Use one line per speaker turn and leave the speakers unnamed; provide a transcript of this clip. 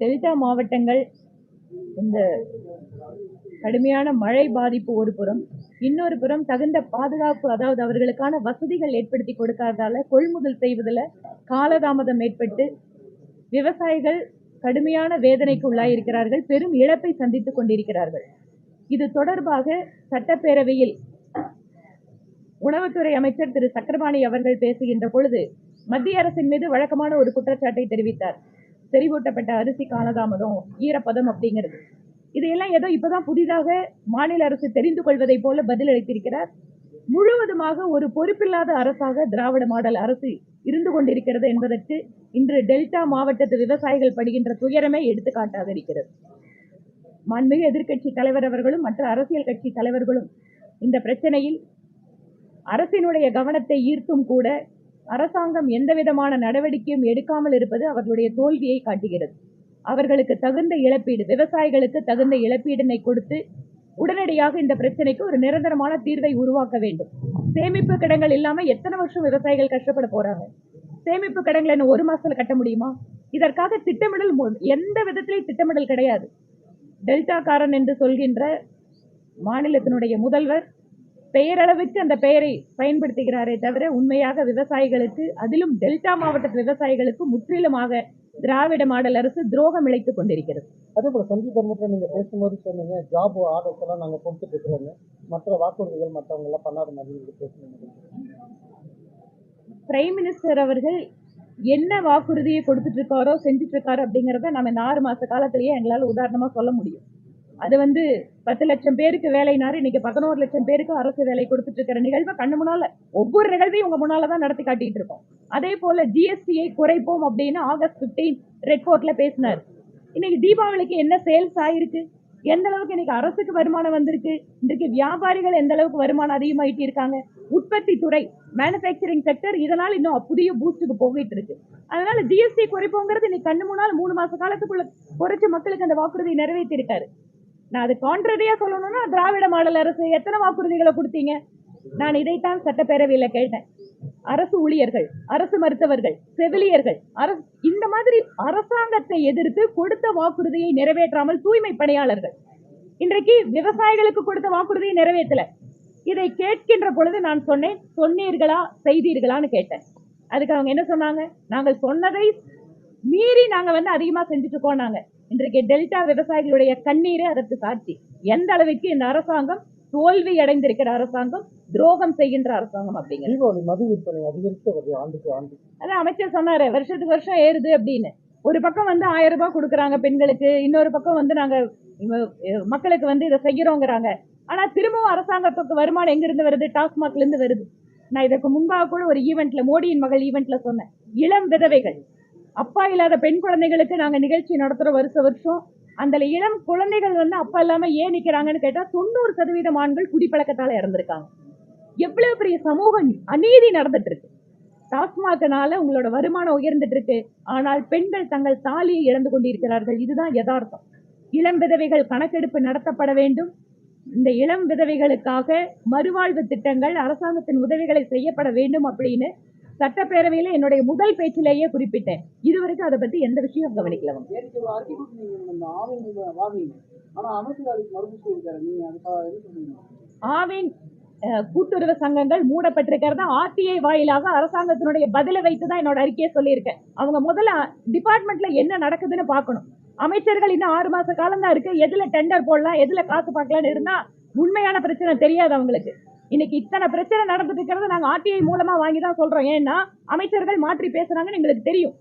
Delta மாவட்டங்கள் இந்த கடுமையான மழை பாதிப்பு ஒரு புறம், இன்னொரு புறம் தகுந்த பாதுகாப்பு, அதாவது அவர்களுக்கான வசதிகள் ஏற்படுத்தி கொடுக்காததால கொள்முதல் செய்வதில் காலதாமதம் ஏற்பட்டு விவசாயிகள் கடுமையான வேதனைக்கு உள்ளாயிருக்கிறார்கள், பெரும் இழப்பை சந்தித்துக் கொண்டிருக்கிறார்கள். இது தொடர்பாக சட்டப்பேரவையில் உணவுத்துறை அமைச்சர் திரு சக்கரபாணி அவர்கள் பேசுகின்ற பொழுது மத்திய அரசின் மீது வழக்கமான ஒரு குற்றச்சாட்டை தெரிவித்தார். செறிவூட்டப்பட்ட அரிசி காலதாமதம், ஈரப்பதம் அப்படிங்கிறது. இதையெல்லாம் ஏதோ இப்பதான் புதிதாக மாநில அரசு தெரிந்து கொள்வதை போல பதிலளித்திருக்கிறார். முழுவதுமாக ஒரு பொறுப்பில்லாத அரசாக திராவிட மாடல் அரசு இருந்து கொண்டிருக்கிறது என்பதற்கு இன்று டெல்டா மாவட்டத்து விவசாயிகள் படுகின்ற துயரமே எடுத்துக்காட்டாக இருக்கிறது. மாண்புமிகு எதிர்க்கட்சி தலைவர் அவர்களும் மற்ற அரசியல் கட்சி தலைவர்களும் இந்த பிரச்சனையில் அரசினுடைய கவனத்தை ஈர்த்தும் கூட அரசாங்கம் எந்த விதமான நடவடிக்கையும் எடுக்காமல் இருப்பது அவர்களுடைய தோல்வியை காட்டுகிறது. அவர்களுக்கு தகுந்த இழப்பீடு, விவசாயிகளுக்கு தகுந்த இழப்பீடினை கொடுத்து உடனடியாக இந்த பிரச்சனைக்கு ஒரு நிரந்தரமான தீர்வை உருவாக்க வேண்டும். சேமிப்பு கிடங்கள் இல்லாம எத்தனை வருஷம் விவசாயிகள் கஷ்டப்பட போறாங்க? சேமிப்பு கிடங்களை என்ன ஒரு மாசத்துல கட்ட முடியுமா? இதற்காக திட்டமிடல் எந்த விதத்திலையும் திட்டமிடல் கிடையாது. டெல்டாக்காரன் என்று சொல்கின்ற மாநிலத்தினுடைய முதல்வர் பெயரளவுக்கு அந்த பெயரை பயன்படுத்துகிறாரே தவிர உண்மையாக விவசாயிகளுக்கு, அதிலும் டெல்டா மாவட்ட விவசாயிகளுக்கு முற்றிலுமாக திராவிட மாடல் அரசு துரோகம் இழைத்துக் கொண்டிருக்கிறது.
அதே போல சந்தீப் தர்மத்தில் நீங்க பேசும்போது சொன்னீங்க, ஜாப் ஆர்டர்ஸ் எல்லாம் நாங்க கொடுத்துட்டு இருக்கிறோம், மற்ற வாக்குறுதிகள் மற்றவங்க எல்லாம் பண்ணாத மாதிரி பேசுனீங்க.
பிரைம் மினிஸ்டர் அவர்கள் என்ன வாக்குறுதியை கொடுத்துட்டு இருக்காரோ செஞ்சுட்டு இருக்காரோ அப்படிங்கிறத நம்ம இந்த 6 மாச காலத்திலேயே எங்களால் உதாரணமா சொல்ல முடியும். அது 10 லட்சம் பேருக்கு வேலைனாரு, இன்னைக்கு 11 லட்சம் பேருக்கு அரசு வேலை கொடுத்துட்டு இருக்கிற நிகழ்வை கண்ணு முன்னால, ஒவ்வொரு நிகழ்வையும் உங்க முன்னாலதான் நடத்தி காட்டிட்டு இருக்கோம். அதே போல ஜிஎஸ்டியை குறைப்போம் அப்படின்னு ஆகஸ்ட் 15 ரெட் போர்ட்ல பேசினார். இன்னைக்கு தீபாவளிக்கு என்ன சேல்ஸ் ஆயிருக்கு, எந்த அளவுக்கு இன்னைக்கு அரசுக்கு வருமானம் வந்திருக்கு, இன்றைக்கு வியாபாரிகள் எந்த அளவுக்கு வருமானம் அதிகமாயிட்டு இருக்காங்க, உற்பத்தி துறை மேனுபேக்சரிங் செக்டர் இதனால் இன்னும் புதிய பூஸ்டுக்கு போகிட்டு இருக்கு. அதனால ஜிஎஸ்டி குறைப்போங்கிறது இன்னைக்கு கண்ணு முன்னால் 3 மாச காலத்துக்குள்ள குறைச்சு மக்களுக்கு அந்த வாக்குறுதியை நிறைவேற்றி இருக்காரு. நான் அது கான்ட்ரரியா சொல்லணும்னா திராவிட மாடல் அரசு எத்தனை வாக்குறுதிகளை கொடுத்தீங்க? நான் இதைத்தான் சட்டப்பேரவையில கேட்டேன். அரசு ஊழியர்கள், அரசு மருத்துவர்கள், செவிலியர்கள், இந்த மாதிரி அரசாங்கத்தை எதிர்த்து கொடுத்த வாக்குறுதியை நிறைவேற்றாமல் தூய்மை பணியாளர்கள், இன்றைக்கு விவசாயிகளுக்கு கொடுத்த வாக்குறுதியை நிறைவேற்றல. இதை கேட்கின்ற பொழுது நான் சொன்னேன், சொன்னீர்களா செய்தீர்களான்னு கேட்டேன். அதுக்கு அவங்க என்ன சொன்னாங்க? நாங்கள் சொன்னதை மீறி நாங்க அதிகமா செஞ்சுட்டு இருக்கோம். நாங்க இன்றைக்கு டெல்டா விவசாயிகளுடைய கண்ணீரே அதற்கு சாட்சி. எந்த அளவுக்கு இந்த அரசாங்கம் தோல்வி அடைந்திருக்கிற அரசாங்கம், துரோகம் செய்கின்ற அரசாங்கம் அப்படிங்கிறது.
மது விற்பனை அதிகரித்து ஆண்டுக்கு ஆண்டு,
அதான் அமைச்சர் சொன்னாரு, வருஷத்துக்கு வருஷம் ஏறுது அப்படின்னு. ஒரு பக்கம் 1000 ரூபாய் கொடுக்குறாங்க பெண்களுக்கு, இன்னொரு பக்கம் நாங்க மக்களுக்கு இதை செய்யறோங்கிறாங்க. ஆனா திரும்பவும் அரசாங்கத்துக்கு வருமானம் எங்கிருந்து வருது? டாஸ்மாக்ல இருந்து வருது. நான் இதற்கு முன்பாக கூட ஒரு ஈவெண்ட்ல, மோடியின் மகள் ஈவெண்ட்ல சொன்னேன், இளம் விதவைகள், அப்பா இல்லாத பெண் குழந்தைகளுக்கு நாங்க நிகழ்ச்சி நடத்துறோம் வருஷம். அந்த இளம் குழந்தைகள் அப்பா இல்லாம ஏன் நிக்கிறாங்கன்னு கேட்டா 90% ஆண்கள் குடிப்பழக்கத்தால இறந்திருக்காங்க. எவ்வளவு பெரிய சமூக அநீதி நடந்துட்டு இருக்கு. டாஸ்மாகனால உங்களோட வருமானம் உயர்ந்துட்டு இருக்கு, ஆனால் பெண்கள் தங்கள் தாலியை இழந்து கொண்டிருக்கிறார்கள். இதுதான் யதார்த்தம். இளம் விதவைகள் கணக்கெடுப்பு நடத்தப்பட வேண்டும். இந்த இளம் விதவைகளுக்காக மறுவாழ்வு திட்டங்கள், அரசாங்கத்தின் உதவிகளை செய்யப்பட வேண்டும் அப்படின்னு சட்டப்பேரவையில என்னுடைய முதல் பேச்சிலேயே குறிப்பிட்டேன். இதுவரைக்கும் அதை பத்தி எந்த விஷயம் கவனிக்கல. ஆவின் கூட்டுறவு சங்கங்கள் மூடப்பட்டிருக்கிறதா ஆர்டிஐ வாயிலாக அரசாங்கத்தினுடைய பதிலை வைத்துதான் என்னோட அறிக்கையை சொல்லியிருக்கேன். அவங்க முதல்ல டிபார்ட்மெண்ட்ல என்ன நடக்குதுன்னு பார்க்கணும். அமைச்சர்கள் இன்னும் 6 மாச காலம் தான் இருக்கு, எதுல டெண்டர் போடலாம், எதுல காசு பார்க்கலாம்னு இருந்தா உண்மையான பிரச்சனை தெரியாது அவங்களுக்கு. இன்னைக்கு இத்தனை பிரச்சனை நடந்துட்டு இருக்கிறது நாங்க ஆர்டிஐ மூலமா வாங்கி தான் சொல்றோம். ஏன்னா அமைச்சர்கள் மாற்றி பேசுறாங்கன்னு எங்களுக்கு தெரியும்.